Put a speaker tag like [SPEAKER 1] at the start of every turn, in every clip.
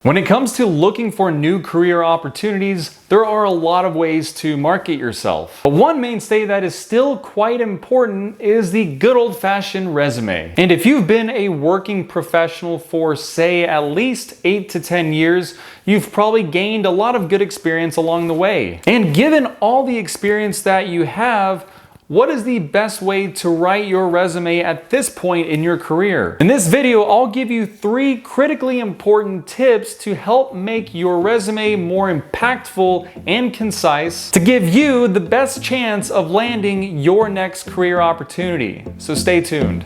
[SPEAKER 1] When it comes to looking for new career opportunities, there are a lot of ways to market yourself. But one mainstay that is still quite important is the good old-fashioned resume. And if you've been a working professional for, say, at least 8 to 10 years, you've probably gained a lot of good experience along the way. And given all the experience that you have, what is the best way to write your resume at this point in your career? In this video, I'll give you 3 critically important tips to help make your resume more impactful and concise to give you the best chance of landing your next career opportunity. So stay tuned.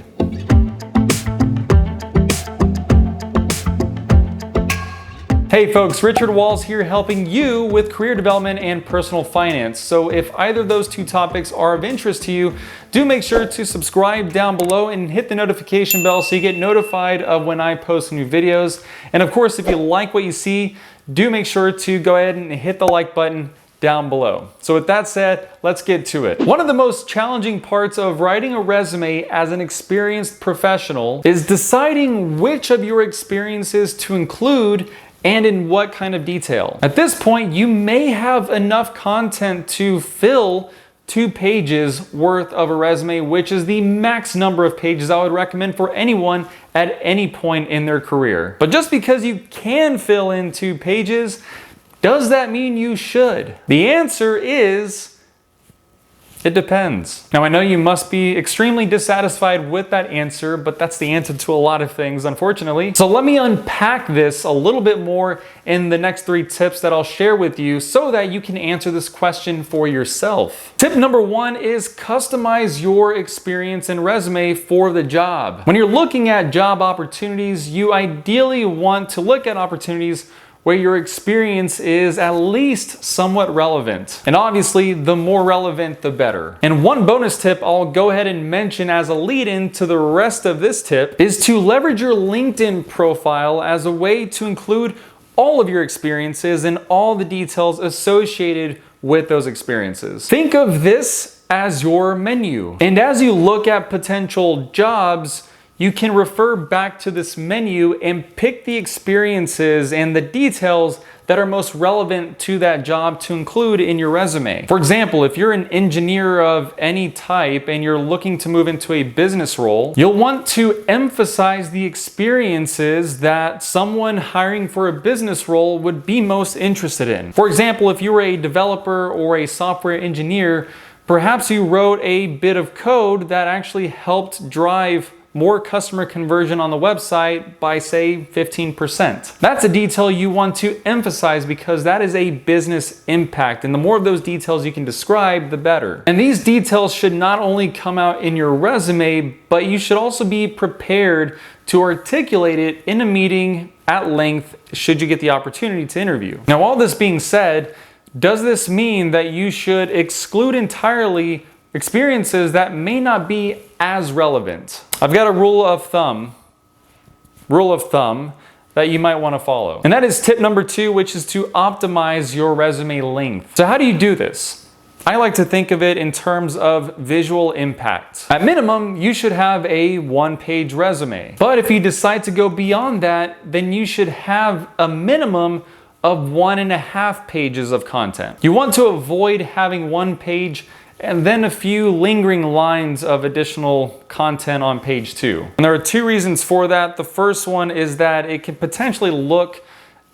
[SPEAKER 1] Hey folks, Richard Walls here helping you with career development and personal finance. So if either of those 2 topics are of interest to you, do make sure to subscribe down below and hit the notification bell so you get notified of when I post new videos. And of course, if you like what you see, do make sure to go ahead and hit the like button down below. So with that said, let's get to it. One of the most challenging parts of writing a resume as an experienced professional is deciding which of your experiences to include and in what kind of detail. At this point, you may have enough content to fill 2 pages worth of a resume, which is the max number of pages I would recommend for anyone at any point in their career. But just because you can fill in 2 pages, does that mean you should? The answer is, it depends. Now I know you must be extremely dissatisfied with that answer, but that's the answer to a lot of things, unfortunately. So let me unpack this a little bit more in the next 3 tips that I'll share with you so that you can answer this question for yourself. Tip number 1 is customize your experience and resume for the job. When you're looking at job opportunities, you ideally want to look at opportunities where your experience is at least somewhat relevant. And obviously, the more relevant, the better. And one bonus tip I'll go ahead and mention as a lead-in to the rest of this tip is to leverage your LinkedIn profile as a way to include all of your experiences and all the details associated with those experiences. Think of this as your menu. And as you look at potential jobs, you can refer back to this menu and pick the experiences and the details that are most relevant to that job to include in your resume. For example, if you're an engineer of any type and you're looking to move into a business role, you'll want to emphasize the experiences that someone hiring for a business role would be most interested in. For example, if you were a developer or a software engineer, perhaps you wrote a bit of code that actually helped drive more customer conversion on the website by, say, 15%. That's a detail you want to emphasize because that is a business impact, and the more of those details you can describe, the better. And these details should not only come out in your resume, but you should also be prepared to articulate it in a meeting at length should you get the opportunity to interview. Now, all this being said, does this mean that you should exclude entirely experiences that may not be as relevant? I've got a rule of thumb that you might want to follow. And that is tip number 2, which is to optimize your resume length. So how do you do this? I like to think of it in terms of visual impact. At minimum, you should have a 1-page resume. But if you decide to go beyond that, then you should have a minimum of 1.5 pages of content. You want to avoid having 1 page and then a few lingering lines of additional content on page 2. And there are 2 reasons for that. The first one is that it can potentially look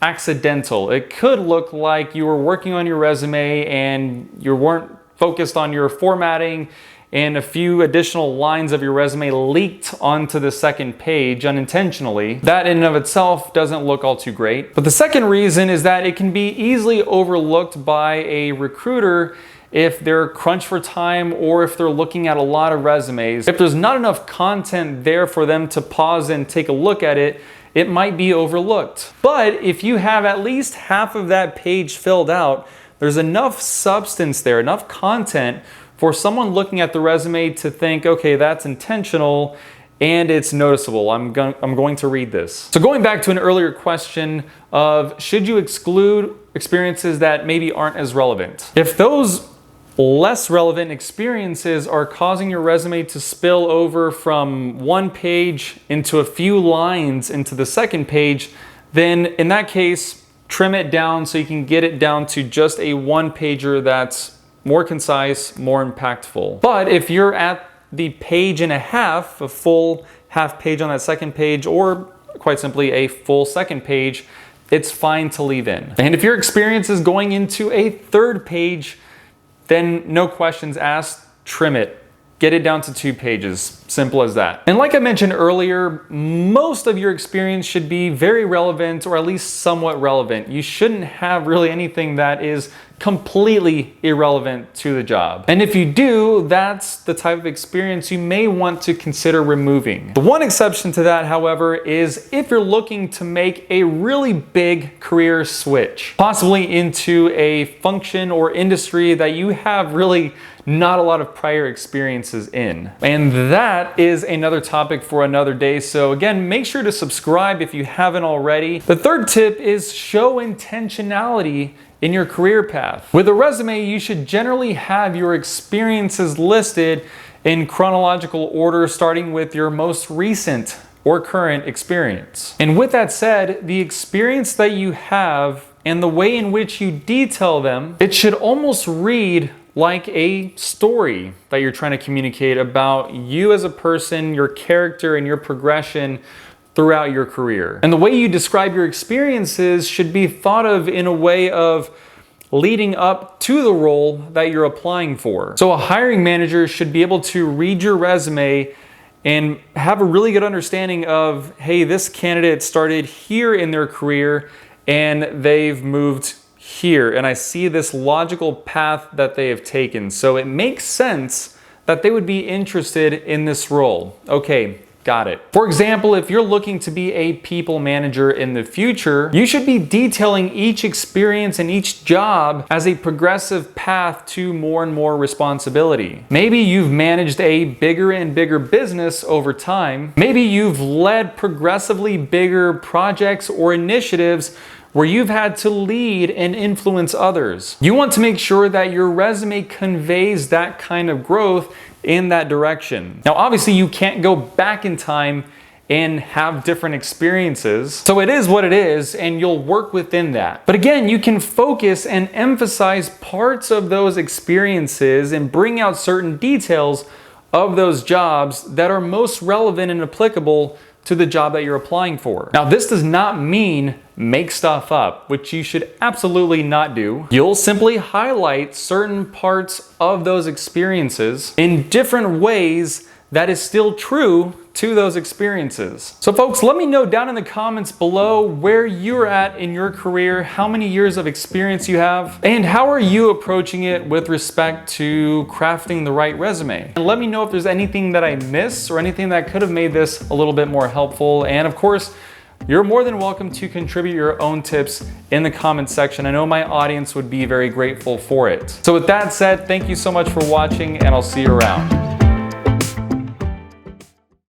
[SPEAKER 1] accidental. It could look like you were working on your resume and you weren't focused on your formatting, and a few additional lines of your resume leaked onto the 2nd page unintentionally. That in and of itself doesn't look all too great. But the second reason is that it can be easily overlooked by a recruiter if they're crunched for time or if they're looking at a lot of resumes. If there's not enough content there for them to pause and take a look at it, it might be overlooked. But if you have at least half of that page filled out, there's enough substance there, enough content for someone looking at the resume to think, okay, that's intentional and it's noticeable. I'm going to read this. So going back to an earlier question of should you exclude experiences that maybe aren't as relevant? If those less relevant experiences are causing your resume to spill over from 1 page into a few lines into the 2nd page, then in that case, trim it down so you can get it down to just a one-pager that's more concise, more impactful. But if you're at the page and a half, a full half page on that second page, or quite simply a full second page, it's fine to leave in. And if your experience is going into a third page, then no questions asked, trim it. Get it down to 2 pages. Simple as that. And like I mentioned earlier, most of your experience should be very relevant, or at least somewhat relevant. You shouldn't have really anything that is completely irrelevant to the job. And if you do, that's the type of experience you may want to consider removing. The one exception to that, however, is if you're looking to make a really big career switch, possibly into a function or industry that you have really not a lot of prior experiences in. And that is another topic for another day. So again, make sure to subscribe if you haven't already. The third tip is show intentionality in your career path. With a resume, you should generally have your experiences listed in chronological order, starting with your most recent or current experience. And with that said, the experience that you have and the way in which you detail them, it should almost read like a story that you're trying to communicate about you as a person, your character, and your progression throughout your career. And the way you describe your experiences should be thought of in a way of leading up to the role that you're applying for. So a hiring manager should be able to read your resume and have a really good understanding of, hey, this candidate started here in their career and they've moved here, and I see this logical path that they have taken. So it makes sense that they would be interested in this role. Okay, got it. For example, if you're looking to be a people manager in the future, you should be detailing each experience and each job as a progressive path to more and more responsibility. Maybe you've managed a bigger and bigger business over time. Maybe you've led progressively bigger projects or initiatives where you've had to lead and influence others. You want to make sure that your resume conveys that kind of growth in that direction. Now, obviously, you can't go back in time and have different experiences. So it is what it is, and you'll work within that. But again, you can focus and emphasize parts of those experiences and bring out certain details of those jobs that are most relevant and applicable to the job that you're applying for. Now, this does not mean make stuff up, which you should absolutely not do. You'll simply highlight certain parts of those experiences in different ways that is still true to those experiences. So folks, let me know down in the comments below where you're at in your career, how many years of experience you have, and how are you approaching it with respect to crafting the right resume. And let me know if there's anything that I missed or anything that could have made this a little bit more helpful. And of course, you're more than welcome to contribute your own tips in the comments section. I know my audience would be very grateful for it. So with that said, thank you so much for watching, and I'll see you around.